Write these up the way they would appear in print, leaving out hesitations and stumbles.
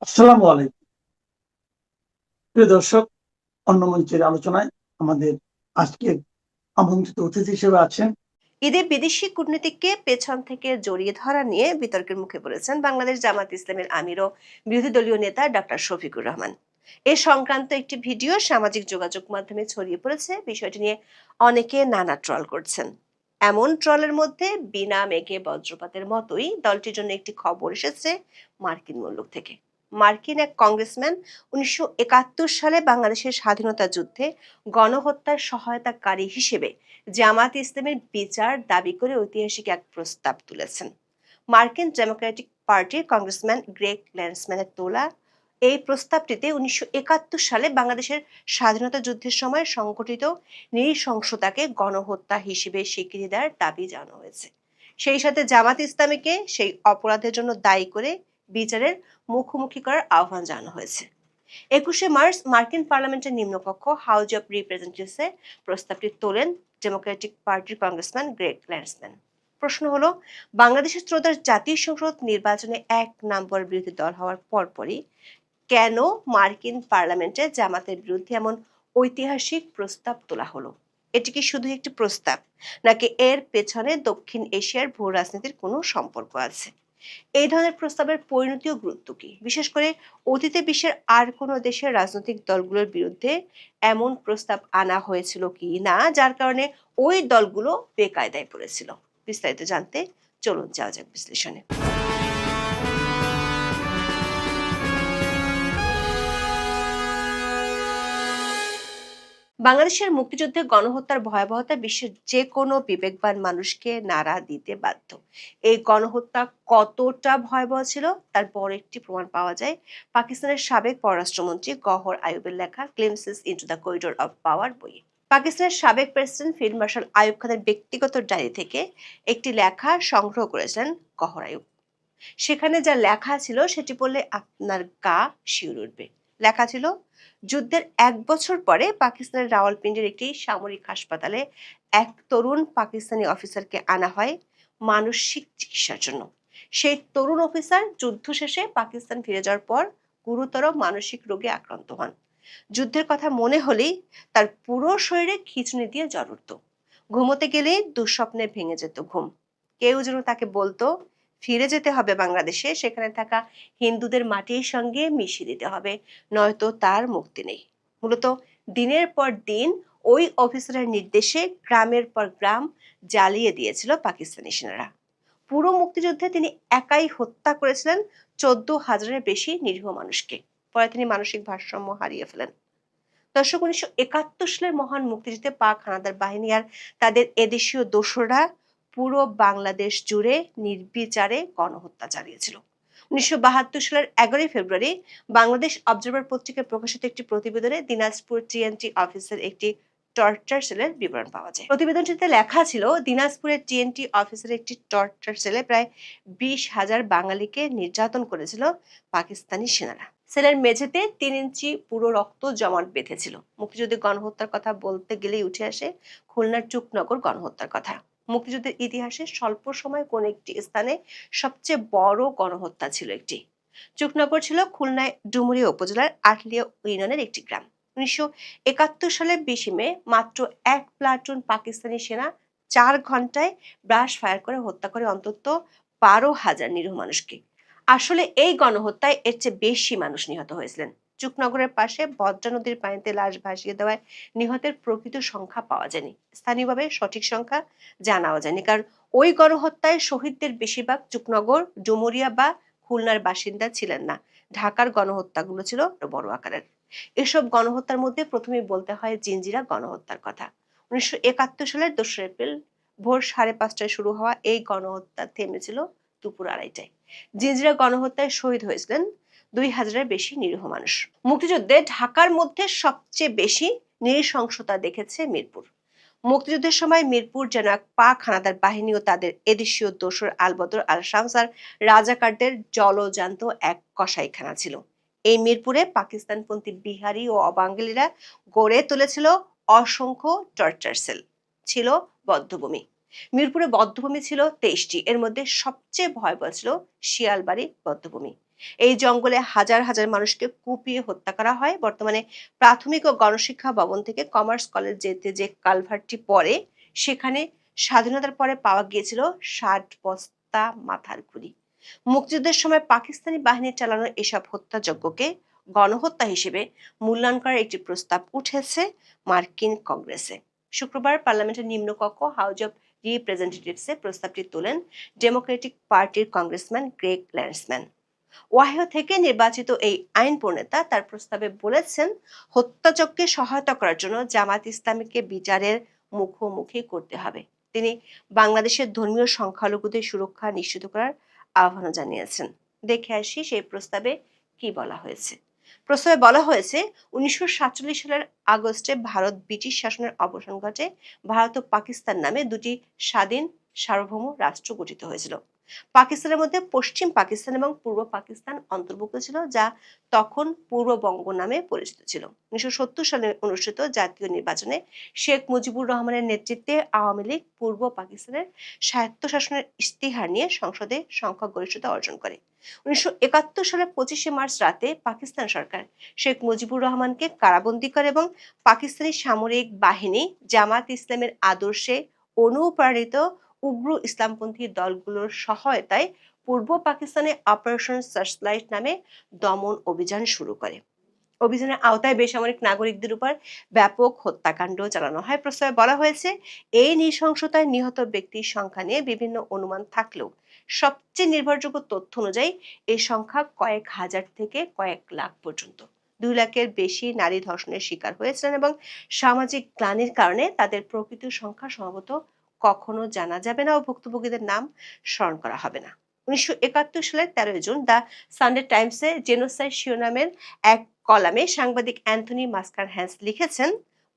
আসসালামু আলাইকুম। প্রিয় দর্শক, অন্য মঞ্চের আলোচনায় আমাদের আজকের আমন্ত্রিত অতিথি হিসেবে আছেন ঈদে বিদেশি কূটনীতিককে পেছন থেকে জড়িয়ে ধরা নিয়ে বিতর্কের মুখে পড়েছেন বাংলাদেশ জামাত ইসলামের আমির ও বিরোধী দলীয় নেতা ডক্টর শফিকুর রহমান। এ সংক্রান্ত একটি ভিডিও সামাজিক যোগাযোগ মাধ্যমে ছড়িয়ে পড়েছে। বিষয়টি নিয়ে অনেকে নানা ট্রল করছেন। এমন ট্রলের মধ্যে বিনা মেঘে বজ্রপাতের মতোই দলটির জন্য একটি খবর এসেছে মার্কিন মুলুক থেকে। মার্কিন এক কংগ্রেসম্যান 1971 সালে বাংলাদেশের স্বাধীনতা যুদ্ধে গণহত্যার সহায়তাকারী হিসেবে জামাত ইসলামের বিচার দাবি করে ঐতিহাসিক এক প্রস্তাব তুলেছেন। মার্কিন ডেমোক্রেটিক পার্টির কংগ্রেসম্যান গ্রেগ ল্যান্সম্যানের তোলা এই প্রস্তাবটিতে 1971 সালে বাংলাদেশের স্বাধীনতা যুদ্ধের সময় সংঘটিত নৃশংসতাকে গণহত্যা হিসেবে স্বীকৃতি দেওয়ার দাবি জানানো হয়েছে। সেই সাথে জামাত ইসলামীকে সেই অপরাধের জন্য দায়ী করে বিচারের মুখোমুখি করার আহ্বান জানানো হয়েছে। 21শে মার্চ মার্কিন পার্লামেন্টের নিম্নকক্ষ হাউজ অব রিপ্রেজেন্টেটিভসে প্রস্তাবটি তোলেন ডেমোক্রেটিক পার্টির কংগ্রেসম্যান গ্রেগ ল্যান্সম্যান। প্রশ্ন হলো, বাংলাদেশের ত্রয়োদশ জাতীয় সংসদ নির্বাচনে এক নম্বর বিরোধী দল হওয়ার পরপরই কেন মার্কিন পার্লামেন্টে জামাতের বিরুদ্ধে এমন ঐতিহাসিক প্রস্তাব তোলা হলো? এটি কি শুধু একটি প্রস্তাব, নাকি এর পেছনে দক্ষিণ এশিয়ার ভূ রাজনীতির কোনো সম্পর্ক আছে? এই ধরনের প্রস্তাবের পরিণতি ও গুরুত্ব কি, বিশেষ করে অতীতে বিশ্বের আর কোনো দেশের রাজনৈতিক দলগুলোর বিরুদ্ধে এমন প্রস্তাব আনা হয়েছিল কি না, যার কারণে ওই দলগুলো বেকায়দায় পড়েছিল? বিস্তারিত জানতে চলুন যাওয়া যাক বিশ্লেষণে। বাংলাদেশের মুক্তিযুদ্ধে গণহত্যার ভয়াবহতা বিশ্বের যে কোনো বিবেকবান মানুষকে নাড়া দিতে বাধ্য। এই গণহত্যা কতটা ভয়াবহ ছিল তার বড় একটি প্রমাণ পাওয়া যায় পাকিস্তানের সাবেক পররাষ্ট্রমন্ত্রী গওহর আইয়ুবের লেখা glimpses into the corridor of power বইয়ে। পাকিস্তানের সাবেক প্রেসিডেন্ট ফিল্ড মার্শাল আইয়ুব খানের ব্যক্তিগত ডায়েরি থেকে একটি লেখা সংগ্রহ করেছিলেন গওহর আইয়ুব। সেখানে যা লেখা ছিল সেটি পড়লে আপনার গা শিউরে উঠবে। লেখা ছিল, যুদ্ধের 1 বছর পরে পাকিস্তানের রাওয়ালপিন্ডির একটি সামরিক হাসপাতালে এক তরুণ পাকিস্তানি অফিসারকে আনা হয় মানসিক চিকিৎসার জন্য। সেই তরুণ অফিসার যুদ্ধ শেষে পাকিস্তান ফিরে যাওয়ার পর গুরুতর মানসিক রোগে আক্রান্ত হন। যুদ্ধের কথা মনে হলেই তার পুরো শরীরে খিঁচুনি দিয়ে জ্বর উঠত। ঘুমোতে গেলেই দুঃস্বপ্নে ভেঙে যেত ঘুম। কেউ যেন তাকে বলতো, ফিরে যেতে হবে বাংলাদেশে, সেখানে থাকা হিন্দুদের মাটির সঙ্গে মিশিয়ে দিতে হবে, নয়তো তার মুক্তি নেই। মূলত দিনের পর দিন ওই অফিসারের নির্দেশে গ্রামের পর গ্রাম জ্বালিয়ে দিয়েছিল পাকিস্তানি সেনারা। পুরো মুক্তিযুদ্ধে তিনি একাই হত্যা করেছিলেন 14,000-এর বেশি নিরীহ মানুষকে। পরে তিনি মানসিক ভারসাম্য হারিয়ে ফেলেন। দর্শক, 1971 সালের মহান মুক্তিযুদ্ধে পাক হানাদার বাহিনী আর তাদের এদেশীয় দোসররা পুরো বাংলাদেশ জুড়ে নির্বিচারে গণহত্যা চালিয়েছিল। 1972 সালের 11 ফেব্রুয়ারি বাংলাদেশ অবজারভার পত্রিকায় প্রকাশিত একটি প্রতিবেদনে দিনাজপুর টিএনটি অফিসের একটি টর্চার সেলের বিবরণ পাওয়া যায়। প্রতিবেদনটিতে লেখা ছিল, দিনাজপুরের টিএনটি অফিসের একটি টর্চার সেলে প্রায় 20,000 বাঙালিকে নির্যাতন করেছিল পাকিস্তানি সেনারা। সেলের মেঝেতে 3 ইঞ্চি পুরো রক্ত জমাট বেঁধেছিল। মুক্তিযুদ্ধে গণহত্যার কথা বলতে গেলেই উঠে আসে খুলনার চুকনগর গণহত্যার কথা। মুক্তিযুদ্ধের ইতিহাসে স্বল্প সময় কোন একটি স্থানে সবচেয়ে বড় গণহত্যা ছিল একটি। চুকনগর ছিল খুলনায় ডুমুরিয়া উপজেলার আটলিয়া ইউনিয়নের একটি গ্রাম। 1971 সালের 20 মে মাত্র 1 প্লাটুন পাকিস্তানি সেনা 4 ঘন্টায় ব্রাশ ফায়ার করে হত্যা করে অন্তত 12,000 নিরীহ মানুষকে। আসলে এই গণহত্যায় এর চেয়ে বেশি মানুষ নিহত হয়েছিলেন। চুকনগরের পাশে ভদ্রা নদীর পানিতে লাশ ভাসিয়ে দেওয়ায় নিহতের প্রকৃত সংখ্যা পাওয়া যায়নি। স্থানীয়ভাবে সঠিক সংখ্যা জানাও যায়নি, কারণ ওই গণহত্যায় শহীদদের বেশিরভাগ চুকনগর, ডুমুরিয়া বা খুলনার বাসিন্দা ছিলেন না। ঢাকার গণহত্যাগুলো ছিল বড় আকারের। এসব গণহত্যার মধ্যে প্রথমেই বলতে হয় জিঞ্জিরা গণহত্যার কথা। 1971 সালের 2 এপ্রিল ভোর 5:30টায় শুরু হওয়া এই গণহত্যা থেমেছিল দুপুর 2:30টায়। জিঞ্জিরা গণহত্যায় শহীদ হয়েছিলেন 2,000-এর বেশি নিরীহ মানুষ। মুক্তিযুদ্ধে ঢাকার মধ্যে সবচেয়ে বেশি নৃশংসতা দেখেছে মিরপুর। মুক্তিযুদ্ধের সময় মিরপুর যেন এক পাক হানাদার বাহিনী ও তাদের এদেশীয় দোসর আলবদর আল শামস আর রাজাকারদের জলজান্ত এক কসাইখানা ছিল। এই মিরপুরে পাকিস্তানপন্থী বিহারি ও অবাঙ্গালিরা গড়ে তুলেছিল অসংখ্য টর্চার সেল। ছিল বধ্যভূমি। মিরপুরে বধ্যভূমি ছিল 23টি। এর মধ্যে সবচেয়ে ভয়াবহ ছিল শিয়ালবাড়ি বধ্যভূমি। এই জঙ্গলে হাজার হাজার মানুষকে কুপিয়ে হত্যা করা হয়। বর্তমানে প্রাথমিক ও গণশিক্ষা ভবন থেকে কমার্স কলেজ যেতে যে কালভার্টটি পড়ে, সেখানে স্বাধীনতার পরে পাওয়া গিয়েছিল 60 বস্তা মাথার খুলি। মুক্তিযুদ্ধের সময় পাকিস্তানি বাহিনী চালানো এসব হত্যাযজ্ঞকে গণহত্যা হিসেবে মূল্যায়ন করার একটি প্রস্তাব উঠেছে মার্কিন কংগ্রেসে। শুক্রবার পার্লামেন্টের নিম্নকক্ষ হাউজ অব রিপ্রেজেন্টেটিভসে প্রস্তাবটি তোলেন ডেমোক্রেটিক পার্টির কংগ্রেসম্যান গ্রেগ ল্যান্ডসম্যান। ওয়াহিও থেকে নির্বাচিত এই আইন প্রণেতা তার প্রস্তাবে বলেছেন, হত্যাযজ্ঞে সহায়তা করার জন্য জামাত ইসলামীকে বিচারের মুখোমুখি করতে হবে। তিনি বাংলাদেশের ধর্মীয় সংখ্যালঘুদের সুরক্ষা নিশ্চিত করার আহ্বান জানিয়েছেন। দেখে আসি সেই প্রস্তাবে কি বলা হয়েছে। প্রস্তাবে বলা হয়েছে, 1947 সালের আগস্টে ভারত ব্রিটিশ শাসনের অবসান ঘটে। ভারত ও পাকিস্তান নামে দুটি স্বাধীন সার্বভৌম রাষ্ট্র গঠিত হয়েছিল। পাকিস্তানের মধ্যে পশ্চিম পাকিস্তান এবং পূর্ব পাকিস্তান অন্তর্ভুক্ত ছিল, যা তখন পূর্ববঙ্গ নামে পরিচিত ছিল। 1970 সালে অনুষ্ঠিত জাতীয় নির্বাচনে শেখ মুজিবুর রহমানের নেতৃত্বে আওয়ামী লীগ পূর্ব পাকিস্তানের স্বায়ত্তশাসনের ইশতেহার নিয়ে সংসদে সংখ্যাগরিষ্ঠতা অর্জন করে। 1971 সালের 25শে মার্চ রাতে পাকিস্তান সরকার শেখ মুজিবুর রহমানকে কারাবন্দী করে এবং পাকিস্তানি সামরিক বাহিনী জামাত ইসলামের আদর্শে অনুপ্রাণিত উগ্র ইসলামপন্থী দলগুলোর সহায়তায় পূর্ব পাকিস্তানে অপারেশন সার্চলাইট নামে দমন অভিযান শুরু করে। অভিযানের আওতায় বেসামরিক নাগরিকদের উপর ব্যাপক হত্যাকাণ্ড চালানো হয়। প্রস্তাবে বলা হয়েছে, এই নৃশংসতায় নিহত ব্যক্তির সংখ্যা নিয়ে বিভিন্ন অনুমান থাকলেও সবচেয়ে নির্ভরযোগ্য তথ্য অনুযায়ী এই সংখ্যা কয়েক হাজার থেকে কয়েক লাখ পর্যন্ত। 2 লাখের বেশি নারী ধর্ষণের শিকার হয়েছিলেন এবং সামাজিক গ্লানির কারণে তাদের প্রকৃত সংখ্যা সম্ভবত কখনো জানা যাবে না ও ভুক্তভোগীদের নাম স্মরণ করা হবে না। 1971 সালের 13 জুন দ্য সানডে টাইমসে জেনোসাইড শিরোনামের এক কলামে সাংবাদিক অ্যান্থনি মাস্কার হ্যান্স লিখেছেন,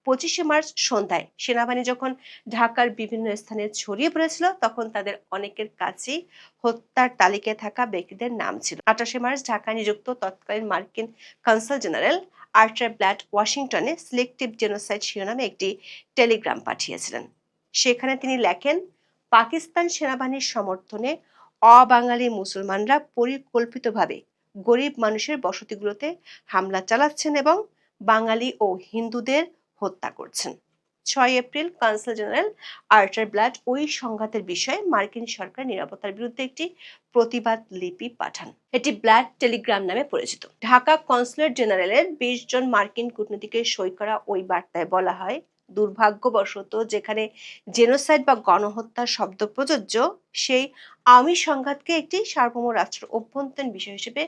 25শে মার্চ সন্ধ্যায় সেনাবাহিনী যখন ঢাকার বিভিন্ন স্থানে ছড়িয়ে পড়েছিল, তখন তাদের অনেকের কাছেই হত্যার তালিকায় থাকা ব্যক্তিদের নাম ছিল। 28শে মার্চ ঢাকায় নিযুক্ত তৎকালীন মার্কিন কনসাল জেনারেল আর্চার ব্ল্যাড ওয়াশিংটনে সিলেক্টিভ জেনোসাইড শিরোনামে একটি টেলিগ্রাম পাঠিয়েছিলেন। সেখানে তিনি লেখেন, পাকিস্তান সেনাবাহিনীর সমর্থনে অবাঙালি মুসলমানরা পরিকল্পিতভাবে গরিব মানুষের বসতিগুলোতে হামলা চালাচ্ছেন এবং বাঙালি ও হিন্দুদের হত্যা করছেন। 6 এপ্রিল কনসাল জেনারেল আর্চার ব্ল্যাড ওই সংঘাতের বিষয়ে মার্কিন সরকার নিরাপত্তার বিরুদ্ধে একটি প্রতিবাদ লিপি পাঠান। এটি ব্ল্যাড টেলিগ্রাম নামে পরিচিত। ঢাকা কনসুলেট জেনারেলের 20 জন মার্কিন কূটনীতিকের সই করা ওই বার্তায় বলা হয়, দুর্ভাগ্যবশত যেখানে জেনোসাইড বা গণহত্যা শব্দ প্রযোজ্য, সেই আওয়ামী সংঘাতকে একটি সার্বভৌম রাষ্ট্রের অভ্যন্তরীণ বিষয় হিসেবে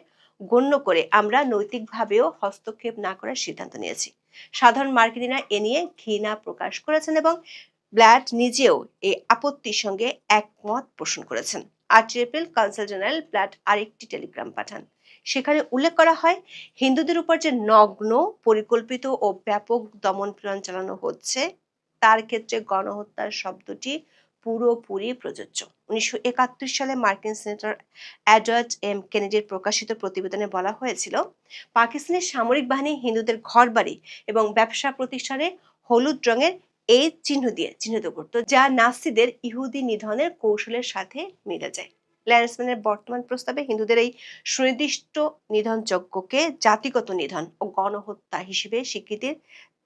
গণ্য করে আমরা নৈতিকভাবেও হস্তক্ষেপ না করার সিদ্ধান্ত নিয়েছি। সাধারণ মার্কিনিরা এ নিয়ে ঘৃণা প্রকাশ করেছেন এবং ব্ল্যাড নিজেও এই আপত্তির সঙ্গে একমত পোষণ করেছেন। 8 এপ্রিল কনসাল জেনারেল ব্ল্যাড আরেকটি টেলিগ্রাম পাঠান। সেখানে উল্লেখ করা হয়, হিন্দুদের উপর যে নগ্ন, পরিকল্পিত ও ব্যাপক দমন-পীড়ন চালানো হচ্ছে, তার ক্ষেত্রে গণহত্যার শব্দটি পুরোপুরি প্রযোজ্য। 1971 সালে মার্কিন সিনেটর এডওয়ার্ড এম কেনেডির প্রকাশিত প্রতিবেদনে বলা হয়েছিল, পাকিস্তানের সামরিক বাহিনী হিন্দুদের ঘরবাড়ি এবং ব্যবসা প্রতিষ্ঠানে হলুদ রঙের এই চিহ্ন দিয়ে চিহ্নিত করত, যা নাৎসিদের ইহুদি নিধনের কৌশলের সাথে মিলে যায়। ল্যান্ডসম্যানের বর্তমান প্রস্তাবে হিন্দুদের এই সুনির্দিষ্ট নিধনযজ্ঞকে জাতিগত নিধন ও গণহত্যা হিসেবে স্বীকৃতির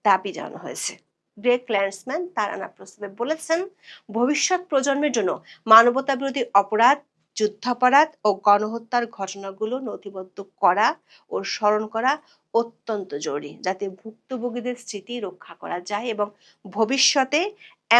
দাবি জানানো হয়েছে। গ্রেগ ল্যান্ডসম্যান তার আনা প্রস্তাবে বলেছেন, ভবিষ্যৎ প্রজন্মের জন্য মানবতাবিরোধী অপরাধ, যুদ্ধাপরাধ ও গণহত্যার ঘটনাগুলো নথিবদ্ধ করা ও স্মরণ করা অত্যন্ত জরুরি, যাতে ভুক্তভোগীদের স্মৃতি রক্ষা করা যায় এবং ভবিষ্যতে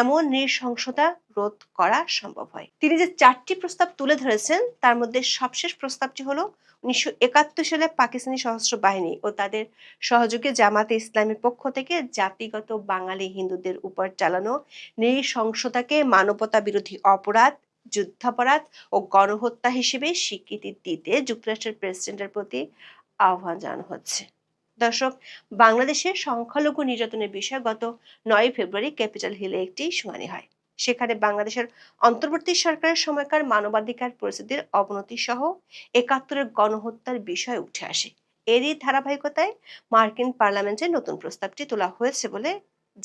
এমন নৃশংসতা রোধ করা সম্ভব হয়। তিনি যে 4টি প্রস্তাব তুলে ধরেছেন, তার মধ্যে সবশেষ প্রস্তাবটি হলো 1971 সালে পাকিস্তানি সশস্ত্র বাহিনী ও তাদের সহযোগী জামাতে ইসলামীর পক্ষ থেকে জাতিগত বাঙালি হিন্দুদের উপর চালানো নৃশংসতাকে মানবতা বিরোধী অপরাধ, যুদ্ধাপরাধ ও গণহত্যা হিসেবে স্বীকৃতি দিতে যুক্তরাষ্ট্রের প্রেসিডেন্টের প্রতি আহ্বান জানানো হচ্ছে। দর্শক, বাংলাদেশের সংখ্যালঘু নির্যাতনের বিষয়ে গত 9 ফেব্রুয়ারি ক্যাপিটাল হিলে একটি শুনানি হয়। সেখানে বাংলাদেশের অন্তর্বর্তী সরকারের সময়কার মানবাধিকার পরিস্থিতির অবনতি সহ 71-এর গণহত্যার বিষয় উঠে আসে। এরই ধারাবাহিকতায় মার্কিন পার্লামেন্টে নতুন প্রস্তাবটি তোলা হয়েছে বলে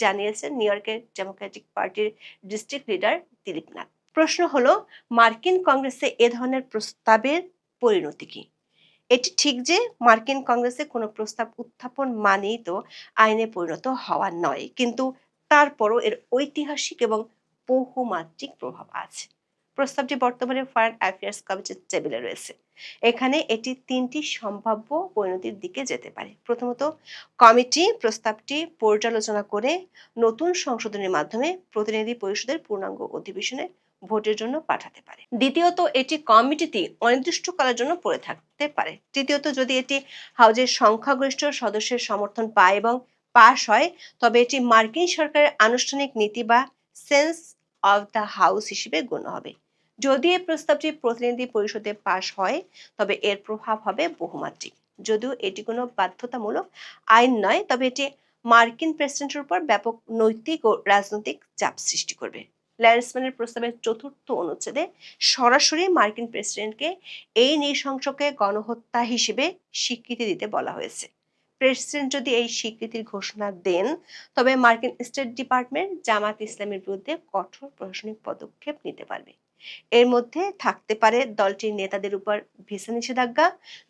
জানিয়েছেন নিউ ইয়র্কের ডেমোক্রেটিক পার্টির ডিস্ট্রিক্ট লিডার দিলীপ নাথ। প্রশ্ন হলো, মার্কিন কংগ্রেসে এ ধরনের প্রস্তাবের পরিণতি কি? এটি ঠিক যে মার্কিন কংগ্রেসে কোনো প্রস্তাব উত্থাপন মানেই তো আইনে পরিণত হওয়া নয়, কিন্তু তারপরও এর ঐতিহাসিক এবং বহুমাত্রিক প্রভাব আছে। প্রস্তাবটি বর্তমানে ফরেন অ্যাফেয়ার্স কমিটির টেবিলে রয়েছে। এখানে এটি তিনটি সম্ভাব্য পরিণতির দিকে যেতে পারে। প্রথমত, কমিটি প্রস্তাবটি পর্যালোচনা করে নতুন সংশোধনের মাধ্যমে প্রতিনিধি পরিষদের পূর্ণাঙ্গ অধিবেশনে ভোটের জন্য পাঠাতে পারে। দ্বিতীয়ত, এটি কমিটিতে অনির্দিষ্টকালের জন্য পড়ে থাকতে পারে। তৃতীয়ত, যদি এটি হাউজের সংখ্যাগরিষ্ঠ সদস্যের সমর্থন পায় এবং পাশ হয়, তবে এটি মার্কিন সরকারের আনুষ্ঠানিক নীতি বা সেন্স অফ দ্য হাউস হিসেবে গণ্য হবে। যদি এই প্রস্তাবটি প্রতিনিধি পরিষদে পাশ হয়, তবে এর প্রভাব হবে বহুমাত্রিক। যদিও এটি কোনো বাধ্যতামূলক আইন নয়, তবে এটি মার্কিন প্রেসিডেন্টের উপর ব্যাপক নৈতিক ও রাজনৈতিক চাপ সৃষ্টি করবে। ল্যান্সম্যানের প্রস্তাবের চতুর্থ অনুচ্ছেদে সরাসরি মার্কিন প্রেসিডেন্টকে এই নৃশংসকে গণহত্যা হিসেবে স্বীকৃতি দিতে বলা হয়েছে। প্রেসিডেন্ট যদি এই স্বীকৃতির ঘোষণা দেন, তবে মার্কিন স্টেট ডিপার্টমেন্ট জামাত ইসলামের বিরুদ্ধে কঠোর প্রশাসনিক পদক্ষেপ নিতে পারবে। এর মধ্যে থাকতে পারে দলটির নেতাদের উপর ভিসা নিষেধাজ্ঞা,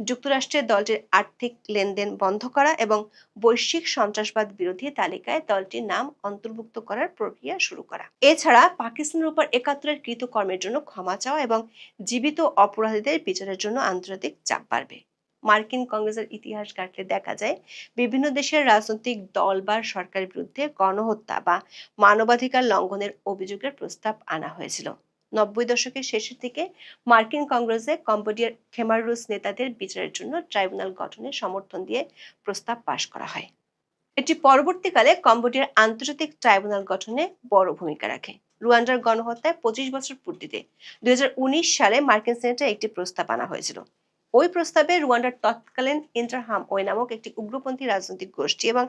যুক্তরাষ্ট্রের দলটির আর্থিক লেনদেন বন্ধ করা এবং বৈশ্বিক সন্ত্রাসবাদ বিরোধী তালিকায় দলটির নাম অন্তর্ভুক্ত করার প্রক্রিয়া শুরু করা। এছাড়া পাকিস্তানের উপর ৭১-এর কৃতকর্মের জন্য ক্ষমা চাওয়া এবং জীবিত অপরাধীদের বিচারের জন্য আন্তর্জাতিক চাপ বাড়বে। মার্কিন কংগ্রেসের ইতিহাস ঘাটলে দেখা যায়, বিভিন্ন দেশের রাজনৈতিক দল বা সরকারের বিরুদ্ধে গণহত্যা বা মানবাধিকার লঙ্ঘনের অভিযোগের প্রস্তাব আনা হয়েছিল। ৯০ দশকের শেষের দিকে মার্কিন কংগ্রেসে কম্বোডিয়ার খেমার রুস নেতাদের বিচারের জন্য ট্রাইব্যুনাল গঠনের সমর্থন দিয়ে প্রস্তাব পাশ করা হয়। এটি পরবর্তীকালে কম্বোডিয়ার আন্তর্জাতিক ট্রাইব্যুনাল গঠনে বড় ভূমিকা রাখে। রুয়ান্ডার গণহত্যায় ২৫ বছর পূর্তিতে ২০১৯ সালে মার্কিন সেনেটে একটি প্রস্তাব আনা হয়েছিল। ওই প্রস্তাবে রুয়ান্ডার তৎকালীন ইন্টারহামওয়ে নামক একটি উগ্রপন্থী রাজনৈতিক গোষ্ঠী এবং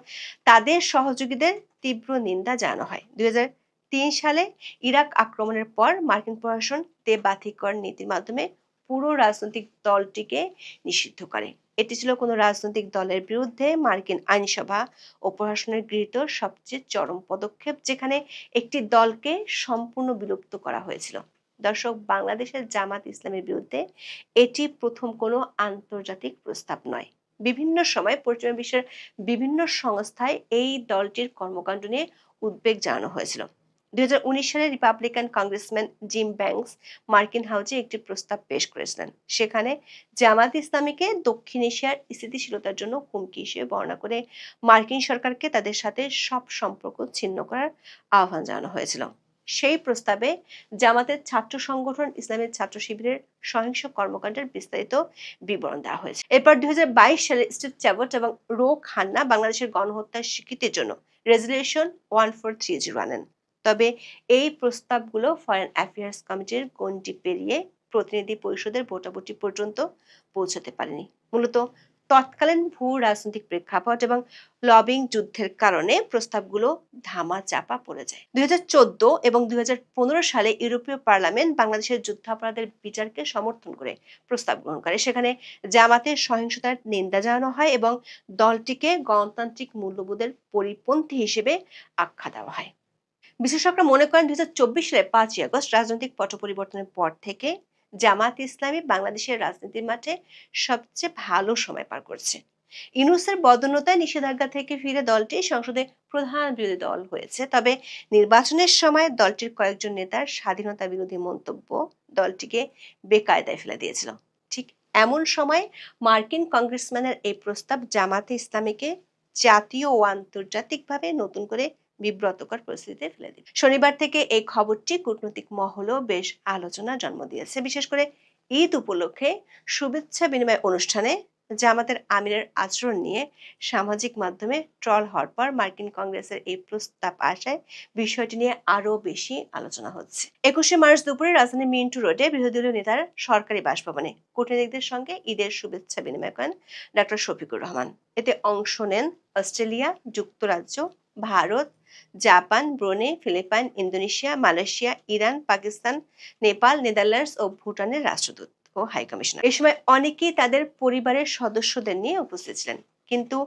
তাদের সহযোগীদের তীব্র নিন্দা জানানো হয়। ২০০৩ সালে ইরাক আক্রমণের পর মার্কিন প্রশাসন দেবাধিকর নীতির মাধ্যমে পুরো রাজনৈতিক দলটিকে নিষিদ্ধ করে। এটি ছিল কোনো রাজনৈতিক দলের বিরুদ্ধে মার্কিন আইনসভা ও প্রশাসনের গৃহীত সবচেয়ে চরম পদক্ষেপ, যেখানে একটি দলকে সম্পূর্ণ বিলুপ্ত করা হয়েছিল। দর্শক, বাংলাদেশের জামাত ইসলামের বিরুদ্ধে এটি প্রথম কোনো আন্তর্জাতিক প্রস্তাব নয়। বিভিন্ন সময় পশ্চিমা বিশ্বের বিভিন্ন সংস্থায় এই দলটির কর্মকাণ্ড নিয়ে উদ্বেগ জানানো হয়েছিল। ২০১৯ সালে রিপাবলিকান কংগ্রেসম্যান জিম ব্যাংকস মার্কিন হাউজে একটি প্রস্তাব পেশ করেছিলেন। সেখানে জামাত ইসলামীকে দক্ষিণ এশিয়ার স্থিতিশীলতার জন্য হুমকি হিসেবে বর্ণনা করে মার্কিন সরকারকে তাদের সাথে সব সম্পর্ক ছিন্ন করার আহ্বান জানানো হয়েছিল। সেই প্রস্তাবে জামাতের ছাত্র সংগঠন ইসলামের ছাত্র শিবিরের সহিংস কর্মকাণ্ডের বিস্তারিত বিবরণ দেওয়া হয়েছে। এরপর ২০২২ সালে স্টিভ চ্যাবট এবং রো খান্না বাংলাদেশের গণহত্যার স্বীকৃতির জন্য রেজলিউশন ১৪৩০ আনেন। তবে এই প্রস্তাবগুলো ফরেন অ্যাফেয়ার্স কমিটির গণ্ডি পেরিয়ে প্রতিনিধি পরিষদের ভোটাভুটি পর্যন্ত পৌঁছাতে পারেনি। মূলত তৎকালীন ভূ রাজনৈতিক প্রেক্ষাপট এবং লবিং যুদ্ধের কারণে প্রস্তাবগুলো ধামাচাপা পড়ে যায়। ২০১৪ এবং ২০১৫ সালে ইউরোপীয় পার্লামেন্ট বাংলাদেশের যুদ্ধাপরাধের বিচারকে সমর্থন করে প্রস্তাব গ্রহণ করে। সেখানে জামাতের সহিংসতার নিন্দা জানানো হয় এবং দলটিকে গণতান্ত্রিক মূল্যবোধের পরিপন্থী হিসেবে আখ্যা দেওয়া হয়। বিশেষজ্ঞরা মনে করেন ২০২৪ সালের ৫ই আগস্ট রাজনৈতিক পট পরিবর্তনের পর থেকে জামাত ইসলামী বাংলাদেশের রাজনীতির মাঠে সবচেয়ে ভালো সময় পার করছে। ইউনূসের বদন্যতায় নিষেধাজ্ঞা থেকে ফিরে দলটি সংসদে প্রধান বিরোধী দল হয়েছে। তবে নির্বাচনের সময় দলটির কয়েকজন নেতার স্বাধীনতা বিরোধী মন্তব্য দলটিকে বেকায়দায় ফেলে দিয়েছিল। ঠিক এমন সময় মার্কিন কংগ্রেসম্যানের এই প্রস্তাব জামাতে ইসলামীকে জাতীয় ও আন্তর্জাতিকভাবে নতুন করে বিব্রতকর পরিস্থিতিতে ফেলে দিল। শনিবার থেকে এই খবরটি কূটনৈতিক মহলেও বেশ আলোচনার জন্ম দিয়েছে। বিশেষ করে ঈদ উপলক্ষে শুভেচ্ছা বিনিময় অনুষ্ঠানে জামাতের আমিরের আচরণ নিয়ে সামাজিক মাধ্যমে ট্রল হওয়ার পর মার্কিন কংগ্রেসের এই প্রস্তাব আসায় বিষয়টি নিয়ে আরো বেশি আলোচনা হচ্ছে। ২১শে মার্চ দুপুরে রাজধানী মিন্টু রোডে বিরোধী দলীয় নেতার সরকারি বাসভবনে কূটনীতিকদের সঙ্গে ঈদের শুভেচ্ছা বিনিময় করেন ডক্টর শফিকুর রহমান। এতে অংশ নেন অস্ট্রেলিয়া, যুক্তরাজ্য, Bharat, Japan, Brunei, Philippines, Indonesia, Malaysia, Iran, Pakistan, Nepal, Netherlands ও ভুটানের রাষ্ট্রদূত ও হাইকমিশনার। এই সময় অনেকেই তাদের পরিবারের সদস্যদের নিয়ে উপস্থিত ছিলেন। কিন্তু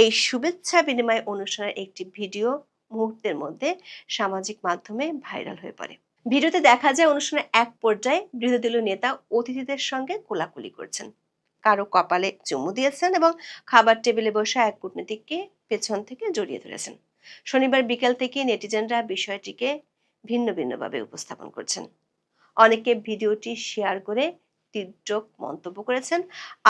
এই শুভেচ্ছা বিনিময় অনুষ্ঠানের একটি ভিডিও মুহূর্তের মধ্যে সামাজিক মাধ্যমে ভাইরাল হয়ে পড়ে। ভিডিওতে দেখা যায় অনুষ্ঠানের এক পর্যায়ে বিরোধী দলীয় নেতা অতিথিদের সঙ্গে কোলাকুলি করছেন। কারো কপালে চুমু দিয়েছেন এবং খাবার টেবিলে বসে এক কূটনীতিককে পেছন থেকে জড়িয়ে ধরেছেন। শনিবার বিকেল থেকে নেটিজেনরা বিষয়টিকে ভিন্ন ভিন্নভাবে উপস্থাপন করছেন। অনেকে ভিডিওটি শেয়ার করে তীব্র মন্তব্য করেছেন,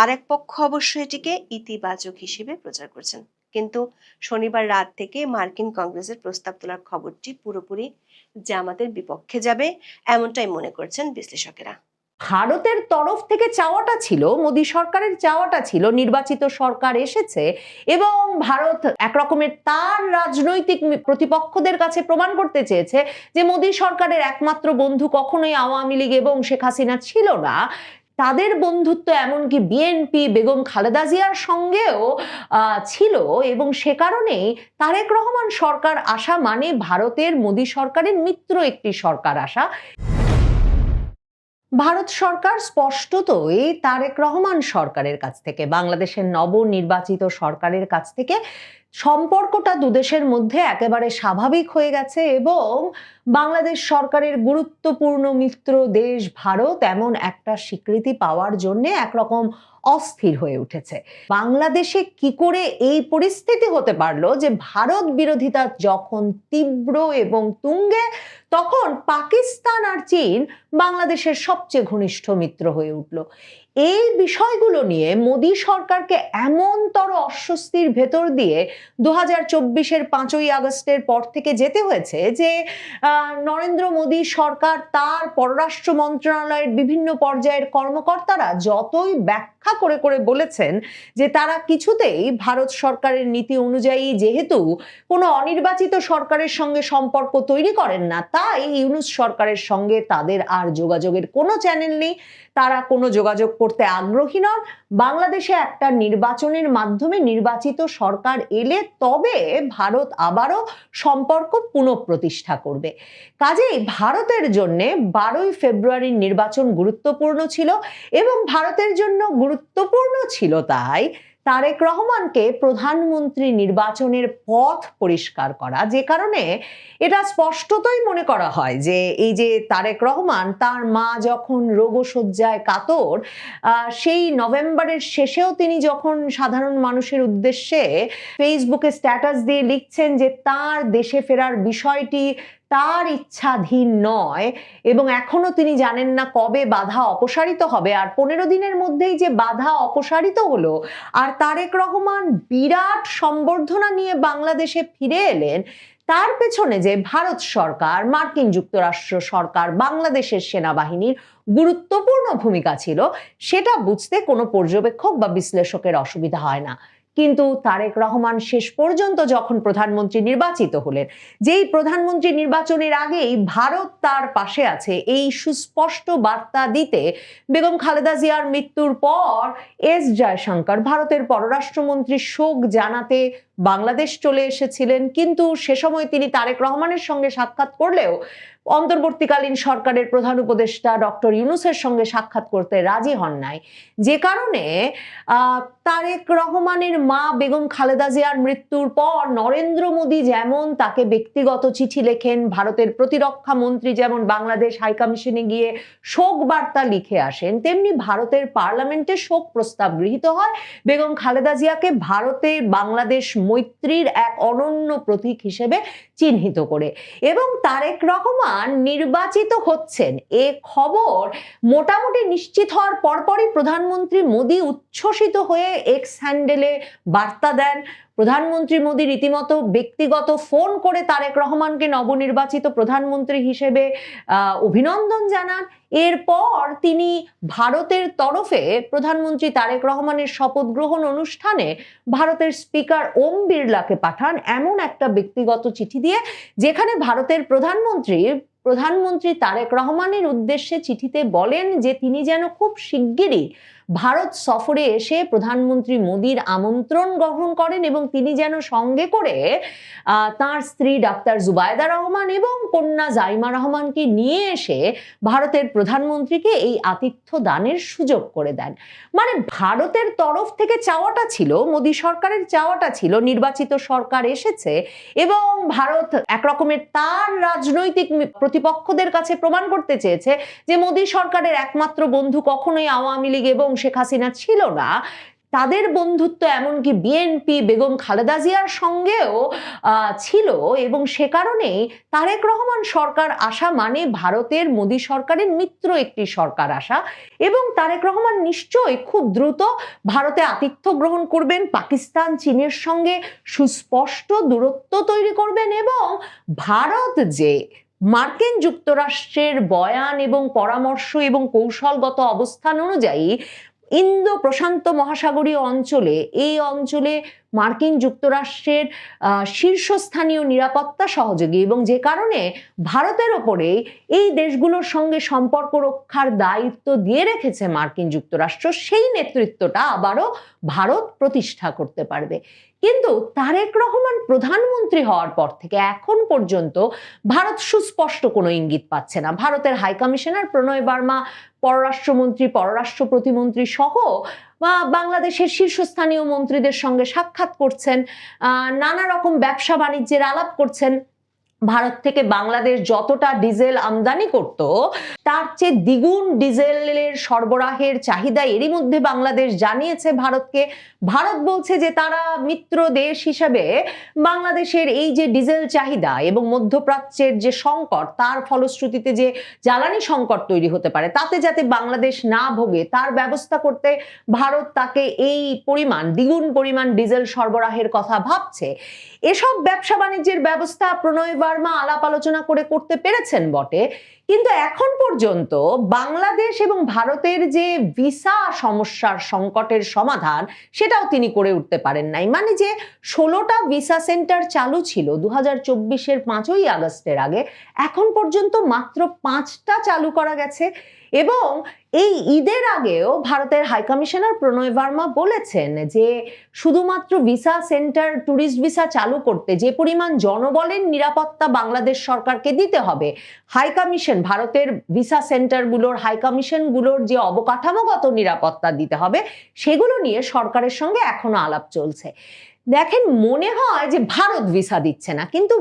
আর এক পক্ষ অবশ্য এটিকে ইতিবাচক হিসেবে প্রচার করছেন। কিন্তু শনিবার রাত থেকে মার্কিন কংগ্রেসের প্রস্তাব তোলার খবরটি পুরোপুরি জামাতের বিপক্ষে যাবে, এমনটাই মনে করছেন বিশ্লেষকেরা। ভারতের তরফ থেকে চাওয়াটা ছিল, মোদী সরকারের চাওয়াটা ছিল নির্বাচিত সরকার এসেছে এবং ভারত একরকমের তার রাজনৈতিক প্রতিপক্ষদের কাছে প্রমাণ করতে চেয়েছে যে মোদী সরকারের একমাত্র বন্ধু কখনোই আওয়ামী লীগ এবং শেখ হাসিনা ছিল না। তাদের বন্ধুত্ব এমনকি বিএনপি বেগম খালেদা জিয়ার সঙ্গেও ছিল এবং সে কারণেই তারেক রহমান সরকার আসা মানে ভারতের মোদী সরকারের মিত্র একটি সরকার আসা। ভারত সরকার স্পষ্টতই তারেক রহমান সরকারের কাছ থেকে, বাংলাদেশের নবনির্বাচিত সরকারের কাছ থেকে সম্পর্কটা দুদেশের মধ্যে একেবারে স্বাভাবিক হয়ে গেছে এবং বাংলাদেশ সরকারের গুরুত্বপূর্ণ মিত্র দেশ ভারত এমন একটা স্বীকৃতি পাওয়ার জন্য একরকম অস্থির হয়ে উঠেছে। বাংলাদেশে কি করে এই পরিস্থিতি হতে পারলো যে ভারত বিরোধিতা যখন তীব্র এবং তুঙ্গে, তখন পাকিস্তান আর চীন বাংলাদেশের সবচেয়ে ঘনিষ্ঠ মিত্র হয়ে উঠল। এই বিষয়গুলো নিয়ে মোদী সরকারকে এমনতর অস্বস্তির ভেতর দিয়ে 2024-এর 5ই আগস্টের পর থেকে যেতে হয়েছে যে নরেন্দ্র মোদী সরকার তার পররাষ্ট্র মন্ত্রণালয়ের বিভিন্ন পর্যায়ের কর্মকর্তারা যতই ব্যাখ্যা করে করে বলেছেন যে তারা কিছুতেই ভারত সরকারের নীতি অনুযায়ী যেহেতু কোনো অনির্বাচিত সরকারের সঙ্গে সম্পর্ক তৈরি করেন না, তাই ইউনূস সরকারের সঙ্গে তাদের আর যোগাযোগের কোনো চ্যানেল নেই, তারা কোনো যোগাযোগ করতে আগ্রহী নন। বাংলাদেশে একটা নির্বাচনের মাধ্যমে নির্বাচিত সরকার এলে তবে ভারত আবারও সম্পর্ক পুনঃপ্রতিষ্ঠা করবে। কাজেই ভারতের জন্য 12ই ফেব্রুয়ারির নির্বাচন গুরুত্বপূর্ণ ছিল এবং ভারতের জন্য গুরুত্বপূর্ণ ছিল তাই তারেক রহমানকে প্রধানমন্ত্রী নির্বাচনের পথ পরিষ্কার করা, যে কারণে এটা স্পষ্টতই মনে করা হয় যে এই যে তারেক রহমান তার মা যখন রোগশয্যায় কাতর, সেই নভেম্বরের শেষেও তিনি যখন সাধারণ মানুষের উদ্দেশ্যে ফেসবুকে স্ট্যাটাস দিয়ে লিখছেন যে তার দেশে ফেরার বিষয়টি তার ইচ্ছাধীন নয় এবং এখনো তিনি জানেন না কবে বাধা অপসারিত হবে, আর 15 দিনের মধ্যেই যে বাধা অপসারিত হলো আর তারেক রহমান বিরাট সম্বর্ধনা নিয়ে বাংলাদেশে ফিরে এলেন, তার পেছনে যে ভারত সরকার, মার্কিন যুক্তরাষ্ট্র সরকার, বাংলাদেশের সেনাবাহিনীর গুরুত্বপূর্ণ ভূমিকা ছিল সেটা বুঝতে কোনো পর্যবেক্ষক বা বিশ্লেষকের অসুবিধা হয় না। কিন্তু তারেক রহমান শেষ পর্যন্ত যখন প্রধানমন্ত্রী নির্বাচিত হলেন, যেই প্রধানমন্ত্রী নির্বাচনের আগেই ভারত তার পাশে আছে এই সুস্পষ্ট বার্তা দিতে বেগম খালেদা জিয়ার মৃত্যুর পর এস জয়শঙ্কর ভারতের পররাষ্ট্রমন্ত্রী শোক জানাতে বাংলাদেশ চলে এসেছিলেন, কিন্তু সে সময় তিনি তারেক রহমানের সঙ্গে সাক্ষাৎ করলেও অন্তর্বর্তীকালীন সরকারের প্রধান উপদেষ্টা ডক্টর ইউনূসের সঙ্গে সাক্ষাৎ করতে রাজি হন নাই, যে কারণে তারেক রহমানের মা বেগম খালেদা জিয়ার মৃত্যুর পর নরেন্দ্র মোদী যেমন তাকে ব্যক্তিগত চিঠি লেখেন, ভারতের প্রতিরক্ষা মন্ত্রী যেমন বাংলাদেশ হাইকমিশনে গিয়ে শোক বার্তা লিখে আসেন, তেমনি ভারতের পার্লামেন্টে শোক প্রস্তাব গৃহীত হয় বেগম খালেদা জিয়াকে ভারতে বাংলাদেশ মৈত্রীর এক অনন্য প্রতীক হিসেবে চিহ্নিত করে। এবং তারেক রহমান নির্বাচিত হচ্ছেন এ খবর মোটামুটি নিশ্চিত হওয়ার পরপরই প্রধানমন্ত্রী মোদী উচ্ছ্বসিত হয়ে এক্স হ্যান্ডেলে বার্তা দেন। প্রধানমন্ত্রী মোদী রীতিমতো ব্যক্তিগত ফোন করে তারেক রহমানকে নবনির্বাচিত প্রধানমন্ত্রী হিসেবে অভিনন্দন জানান। এরপর তিনি ভারতের তরফে প্রধানমন্ত্রী তারেক রহমানের শপথ গ্রহণ অনুষ্ঠানে ভারতের স্পিকার ওম বিড়লাকে পাঠান এমন একটা ব্যক্তিগত চিঠি দিয়ে, যেখানে ভারতের প্রধানমন্ত্রী তারেক রহমানের উদ্দেশ্যে চিঠিতে বলেন যে তিনি যেন খুব শিগগিরই ভারত সফরে এসে প্রধানমন্ত্রী মোদীর আমন্ত্রণ গ্রহণ করেন এবং তিনি যেন সঙ্গে করে তার স্ত্রী ডাক্তার জুবাইদা রহমান এবং কন্যা জাইমা রহমানকে নিয়ে এসে ভারতের প্রধানমন্ত্রীকে এই আতিথ্য দানের সুযোগ করে দেন। মানে ভারতের তরফ থেকে চাওয়াটা ছিল, মোদী সরকারের চাওয়াটা ছিল নির্বাচিত সরকার এসেছে এবং ভারত একরকমের তার রাজনৈতিক প্রতিপক্ষদের কাছে প্রমাণ করতে চেয়েছে যে মোদী সরকারের একমাত্র বন্ধু কখনোই আওয়ামী লীগ এবং শেখ হাসিনা ছিল না, তাদের বন্ধুত্ব এমনকি বিএনপি বেগম খালেদা জিয়ার সঙ্গেও ছিল, এবং সে কারণেই তারেক রহমান সরকার আসা মানে ভারতের মোদী সরকারের মিত্র একটি সরকার আসা, এবং তারেক রহমান নিশ্চয়ই খুব দ্রুত ভারতে আতিথ্য গ্রহণ করবেন, পাকিস্তান চীনের সঙ্গে সুস্পষ্ট দূরত্ব তৈরি করবেন, এবং ভারত যে মার্কিন যুক্তরাষ্ট্রের বয়ান এবং পরামর্শ এবং কৌশলগত অবস্থান অনুযায়ী ইন্দো প্রশান্ত মহাসাগরীয় অঞ্চলে, এই অঞ্চলে মার্কিন যুক্তরাষ্ট্রের শীর্ষস্থানীয় নিরাপত্তা সহযোগী, এবং যে কারণে ভারতের ওপরে এই দেশগুলোর সঙ্গে সম্পর্ক রক্ষার দায়িত্ব দিয়ে রেখেছে মার্কিন যুক্তরাষ্ট্র, সেই নেতৃত্বটা আবারও ভারত প্রতিষ্ঠা করতে পারবে। কিন্তু তারেক রহমান প্রধানমন্ত্রী হওয়ার পর থেকে এখন পর্যন্ত ভারত সুস্পষ্ট কোনো ইঙ্গিত পাচ্ছে না। ভারতের হাই কমিশনার প্রণয় বার্মা, পররাষ্ট্রমন্ত্রী, পররাষ্ট্র প্রতিমন্ত্রী সহ বাংলাদেশের শীর্ষস্থানীয় মন্ত্রীদের সঙ্গে সাক্ষাৎ করছেন, নানা রকম ব্যবসা বাণিজ্যের আলাপ করছেন। ভারত থেকে বাংলাদেশ যতটা ডিজেল আমদানি করত তার চেয়ে দ্বিগুণ ডিজেলের সরবরাহের চাহিদা এরই মধ্যে বাংলাদেশ জানিয়েছে ভারতকে। ভারত বলছে যে তারা মিত্র দেশ হিসেবে বাংলাদেশের এই যে ডিজেল চাহিদা এবং মধ্যপ্রাচ্যের যে সংকট, তার ফলশ্রুতিতে যে জ্বালানি সংকট তৈরি হতে পারে, তাতে যাতে বাংলাদেশ না ভোগে তার ব্যবস্থা করতে ভারত তাকে এই পরিমাণ, দ্বিগুণ পরিমাণ ডিজেল সরবরাহের কথা ভাবছে। এসব ব্যবসা বাণিজ্যের ব্যবস্থা প্রণয় বার্মা আলাপ আলোচনা করে করতে পেরেছেন বটে, কিন্তু এখন পর্যন্ত বাংলাদেশ এবং ভারতের যে ভিসা সমস্যার সংকটের সমাধান সেটাও তিনি করে উঠতে পারেন নাই। মানে যে 16টা ভিসা সেন্টার চালু ছিল 2024-এর 5ই আগস্টের আগে, এখন পর্যন্ত মাত্র 5টা চালু করা গেছে। এবং এই ঈদের আগেও ভারতের হাই কমিশনার প্রণয় বার্মা বলেছেন যে শুধুমাত্র ভিসা সেন্টার, ট্যুরিস্ট ভিসা চালু করতে যে পরিমাণ জনবলের নিরাপত্তা বাংলাদেশ সরকারকে দিতে হবে, হাই কমিশন, ভারতের ভিসা সেন্টারগুলোর হাই কমিশনগুলোর যে অবকাঠামোগত নিরাপত্তা দিতে হবে, সেগুলো নিয়ে সরকারের সঙ্গে এখনো আলাপ চলছে। দেখেন, মনে হয় যে ভারত ভিসা দিচ্ছে না, কিন্তু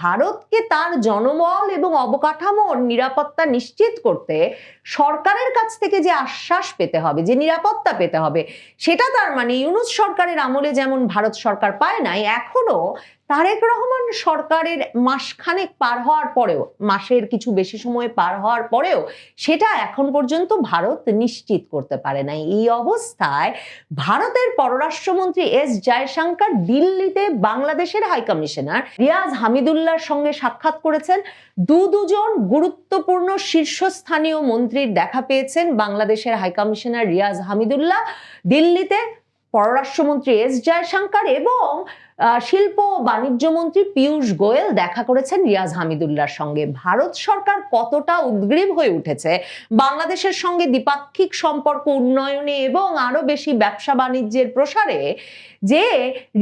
ভারতকে তার জনবল এবং অবকাঠামোর নিরাপত্তা নিশ্চিত করতে সরকারের কাছ থেকে যে আশ্বাস পেতে হবে, যে নিরাপত্তা পেতে হবে, সেটা তার মানে ইউনূস সরকারের আমলে যেমন ভারত সরকার পায় নাই, এখনো তারেক রহমান সরকারের মাসখানেক পার হওয়ার পরেও, মাসের কিছু বেশি সময় পার হওয়ার পরেও সেটা এখন পর্যন্ত ভারত নিশ্চিত করতে পারে নাই। এই অবস্থায় ভারতের পররাষ্ট্রমন্ত্রী এস জয়শঙ্কর দিল্লিতে বাংলাদেশের হাই কমিশনার রিয়াজ হামিদুল্লাহর সঙ্গে সাক্ষাৎ করেছেন। দুজন গুরুত্বপূর্ণ শীর্ষস্থানীয় মন্ত্রীর দেখা পেয়েছেন বাংলাদেশের হাই কমিশনার রিয়াজ হামিদুল্লাহ দিল্লিতে। পররাষ্ট্রমন্ত্রী এস জয়শঙ্কর এবং শিল্প ও বাণিজ্য মন্ত্রী পীযূষ গোয়েল দেখা করেছেন রিয়াজ হামিদুল্লাহর সঙ্গে। ভারত সরকার কতটা উদ্গ্রীব হয়ে উঠেছে বাংলাদেশের সঙ্গে দ্বিপাক্ষিক সম্পর্ক উন্নয়নে এবং আরো বেশি ব্যবসা বাণিজ্যের প্রসারে, যে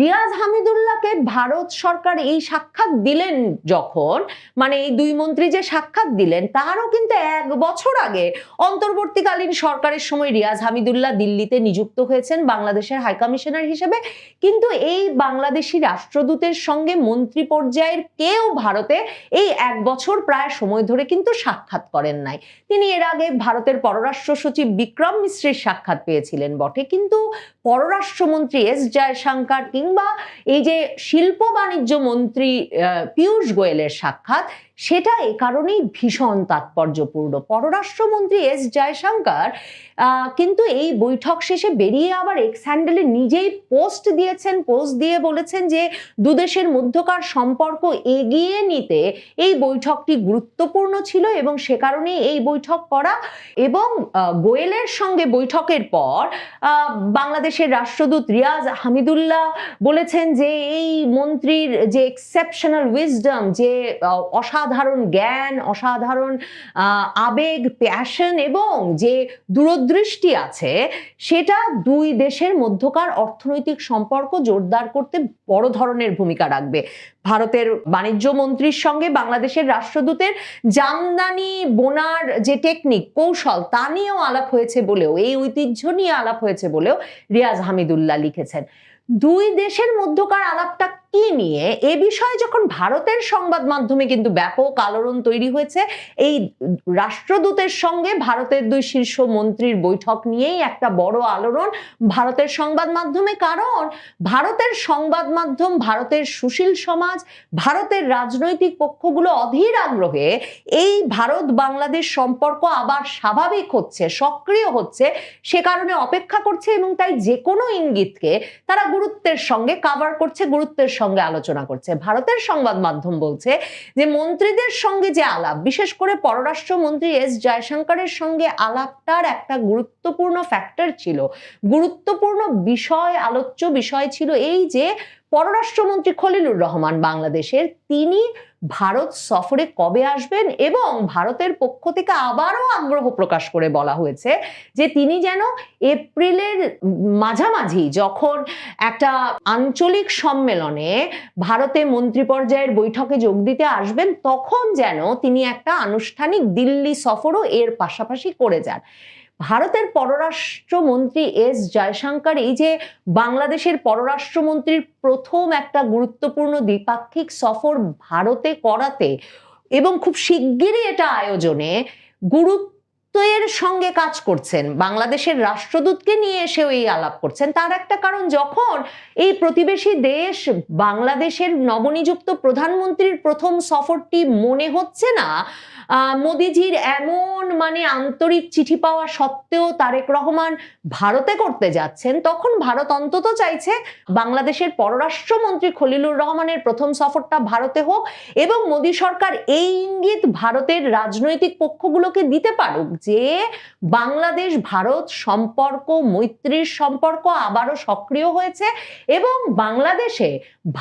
রিয়াজ হামিদুল্লাহকে ভারত সরকার এই সাক্ষাৎ দিলেন যখন, মানে এই দুই মন্ত্রী যে সাক্ষাৎ দিলেন, তারও কিন্তু 1 বছর আগে অন্তর্বর্তীকালীন সরকারের সময় রিয়াজ হামিদুল্লাহ দিল্লিতে নিযুক্ত হয়েছেন বাংলাদেশের হাই কমিশনার হিসেবে। কিন্তু এই বাংলাদেশি রাষ্ট্রদূতের সঙ্গে মন্ত্রী পর্যায়ের কেউ ভারতে এই 1 বছর প্রায় সময় ধরে কিন্তু সাক্ষাৎ করেন নাই। তিনি এর আগে ভারতের পররাষ্ট্র সচিব বিক্রম মিশ্রের সাক্ষাৎ পেয়েছিলেন বটে, কিন্তু পররাষ্ট্রমন্ত্রী এস জয়শঙ্কর কিংবা এই যে শিল্প বাণিজ্য মন্ত্রী পীযূষ গোয়েলের সাক্ষাৎ, সেটা এ কারণেই ভীষণ তাৎপর্যপূর্ণ। পররাষ্ট্রমন্ত্রী এস জয়শঙ্কর কিন্তু এই বৈঠক শেষে বেরিয়ে আবার এক্স হ্যান্ডেলে নিজেই পোস্ট দিয়েছেন। পোস্ট দিয়ে বলেছেন যে দুদেশের মধ্যকার সম্পর্ক এগিয়ে নিতে এই বৈঠকটি গুরুত্বপূর্ণ ছিল এবং সে কারণে এই বৈঠক করা। এবং গোয়েলের সঙ্গে বৈঠকের পর বাংলাদেশের রাষ্ট্রদূত রিয়াজ হামিদুল্লাহ বলেছেন যে এই মন্ত্রীর যে এক্সেপশনাল উইজডম, যে অসাধারণ জ্ঞান, অসাধারণ আবেগ, প্যাশন এবং যে দূরদৃষ্টি আছে, সেটা দুই দেশের মধ্যকার অর্থনৈতিক সম্পর্ক জোরদার করতে বড় ধরনের ভূমিকা রাখবে। ভারতের বাণিজ্য মন্ত্রীর সঙ্গে বাংলাদেশের রাষ্ট্রদূতের জামদানি বোনার যে টেকনিক, কৌশল, তা নিয়েও আলাপ হয়েছে বলেও, এই ঐতিহ্য নিয়ে আলাপ হয়েছে বলেও রিয়াজ হামিদুল্লাহ লিখেছেন। দুই দেশের মধ্যকার আলাপটা কি নিয়ে এ বিষয়ে যখন ভারতের সংবাদ মাধ্যমে কিন্তু ব্যাপক আলোড়ন তৈরি হয়েছে, এই রাষ্ট্রদূতের সঙ্গে ভারতের দুই শীর্ষ মন্ত্রীর বৈঠক নিয়েই একটা বড় আলোড়ন ভারতের সংবাদ মাধ্যমে। কারণ ভারতের সংবাদ মাধ্যম, ভারতের সুশীল সমাজ, ভারতের রাজনৈতিক পক্ষগুলো অধীর আগ্রহে এই ভারত বাংলাদেশ সম্পর্ক আবার স্বাভাবিক হচ্ছে, সক্রিয় হচ্ছে, সে কারণে অপেক্ষা করছে এবং তাই যে কোনো ইঙ্গিতকে তারা গুরুত্বের সঙ্গে কাভার করছে, গুরুত্বের সঙ্গে আলোচনা করছে। ভারতের সংবাদ মাধ্যম বলছে যে মন্ত্রীদের সঙ্গে যে আলাপ, বিশেষ করে পররাষ্ট্রমন্ত্রী এস জয়শঙ্করের সঙ্গে আলাপটার একটা গুরুত্বপূর্ণ ফ্যাক্টর ছিল, গুরুত্বপূর্ণ বিষয়, আলোচ্য বিষয় ছিল এই যে পররাষ্ট্রমন্ত্রী খলিলুর রহমান বাংলাদেশের, তিনি ভারত সফরে কবে আসবেন এবং ভারতের পক্ষ থেকে আবারও আগ্রহ প্রকাশ করে বলা হয়েছে যে তিনি যেন এপ্রিলের মাঝামাঝি যখন একটা আঞ্চলিক সম্মেলনে ভারতে মন্ত্রী পর্যায়ের বৈঠকে যোগ দিতে আসবেন তখন যেন তিনি একটা আনুষ্ঠানিক দিল্লি সফরও এর পাশাপাশি করে যান। ভারতের পররাষ্ট্রমন্ত্রী এস জয়শঙ্কর এই যে বাংলাদেশের পররাষ্ট্রমন্ত্রীর প্রথম একটা গুরুত্বপূর্ণ দ্বিপাক্ষিক সফর ভারতে করাতে এবং খুব শিগগিরই এটা আয়োজনে গুরুত্বের সঙ্গে কাজ করছেন, বাংলাদেশের রাষ্ট্রদূতকে নিয়ে এসেও এই আলাপ করছেন। তার একটা কারণ, যখন এই প্রতিবেশী দেশ বাংলাদেশের নবনিযুক্ত প্রধানমন্ত্রীর প্রথম সফরটি মনে হচ্ছে না মোদিজির এমন আন্তরিক চিঠি পাওয়া সত্ত্বেও তারেক রহমান ভারতে করতে যাচ্ছেন, তখন ভারত অন্তত চাইছে বাংলাদেশের পররাষ্ট্রমন্ত্রী খলিলুর রহমানের প্রথম সফরটা ভারতে হোক এবং মোদী সরকার এই ইঙ্গিত ভারতের রাজনৈতিক পক্ষগুলোকে দিতে পারুক যে বাংলাদেশ ভারত সম্পর্ক, মৈত্রীর সম্পর্ক আবারও সক্রিয় হয়েছে এবং বাংলাদেশে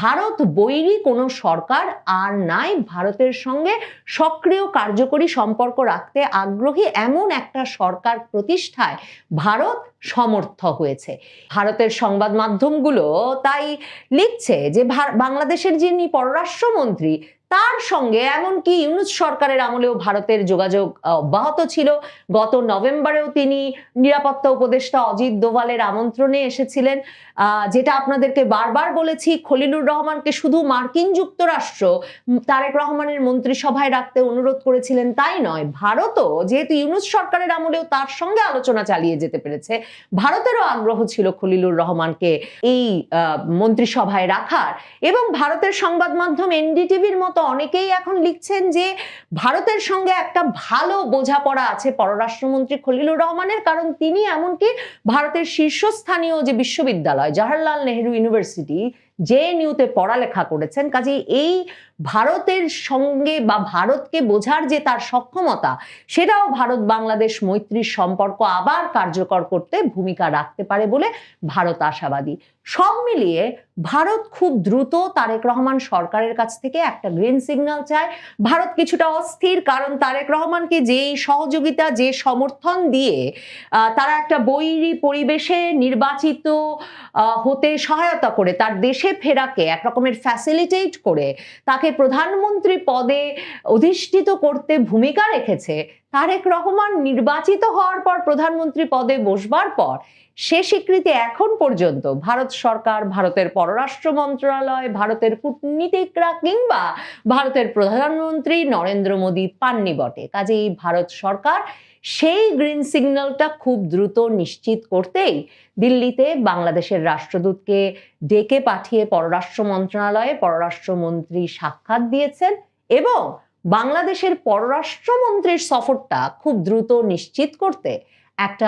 ভারত বৈরী কোনো সরকার আর নাই, ভারতের সঙ্গে সক্রিয় কার্যকরী সম্পর্ক রাখতে আগ্রহী এমন একটা সরকার প্রতিষ্ঠায় ভারত সমর্থ হয়েছে। ভারতের সংবাদ মাধ্যমগুলো তাই লিখছে যে বাংলাদেশের যিনি পররাষ্ট্রমন্ত্রী তার সঙ্গে এমনকি ইউনূস সরকারের আমলেও ভারতের যোগাযোগ অব্যাহত ছিল। গত নভেম্বরেও তিনি নিরাপত্তা উপদেষ্টা অজিত দোভালের আমন্ত্রণে এসেছিলেন। যেটা আপনাদেরকে বারবার বলেছি, খলিলুর রহমানকে শুধু মার্কিন যুক্তরাষ্ট্র তারেক রহমানের মন্ত্রিসভায় রাখতে অনুরোধ করেছিলেন তাই নয়, ভারতও যেহেতু ইউনূস সরকারের আমলেও তার সঙ্গে আলোচনা চালিয়ে যেতে পেরেছে, ভারতেরও আগ্রহ ছিল খলিলুর রহমানকে এই মন্ত্রিসভায় রাখার। এবং ভারতের সংবাদ মাধ্যম এনডিটিভির মতো অনেকেই এখন লিখছেন যে ভারতের সঙ্গে একটা ভালো বোঝাপড়া আছে পররাষ্ট্রমন্ত্রী খলিলুর রহমানের, কারণ তিনি এমনকি ভারতের শীর্ষস্থানীয় যে বিশ্ববিদ্যালয় জওহরলাল নেহেরু ইউনিভার্সিটি জেএনইউতে পড়ালেখা করেছেন। কাজেই এই ভারতের সঙ্গে বা ভারতকে বোঝার যে তার সক্ষমতা, সেটাও ভারত বাংলাদেশ মৈত্রীর সম্পর্ক আবার কার্যকর করতে ভূমিকা রাখতে পারে বলে ভারত আশাবাদী। সব মিলিয়ে ভারত খুব দ্রুত তারেক রহমান সরকারের কাছ থেকে একটা গ্রিন সিগন্যাল চায়। ভারত কিছুটা অস্থির, কারণ তারেক রহমানকে যেই সহযোগিতা, যে সমর্থন দিয়ে তারা একটা বৈরী পরিবেশে নির্বাচিত হতে সহায়তা করে, তার দেশে ফেরাকে এক রকমের ফ্যাসিলিটেট করে তাকে প্রধানমন্ত্রী পদে অধিষ্ঠিত করতে ভূমিকা রেখেছে, তারেক রহমান নির্বাচিত হওয়ার পর প্রধানমন্ত্রী পদে বসবার পর সে স্বীকৃতি এখন পর্যন্ত ভারত সরকার, ভারতের পররাষ্ট্র মন্ত্রণালয়, ভারতের কূটনীতিকরা কিংবা ভারতের প্রধানমন্ত্রী নরেন্দ্র মোদী পাননি বটে। কাজেই ভারত সরকার সেই গ্রিন সিগন্যালটা খুব দ্রুত নিশ্চিত করতেই দিল্লিতে বাংলাদেশের রাষ্ট্রদূতকে ডেকে পাঠিয়ে পররাষ্ট্র মন্ত্রণালয়ে পররাষ্ট্রমন্ত্রী সাক্ষাৎ দিয়েছেন এবং বাংলাদেশের পররাষ্ট্রমন্ত্রীর সফরটা খুব দ্রুত নিশ্চিত করতে একটা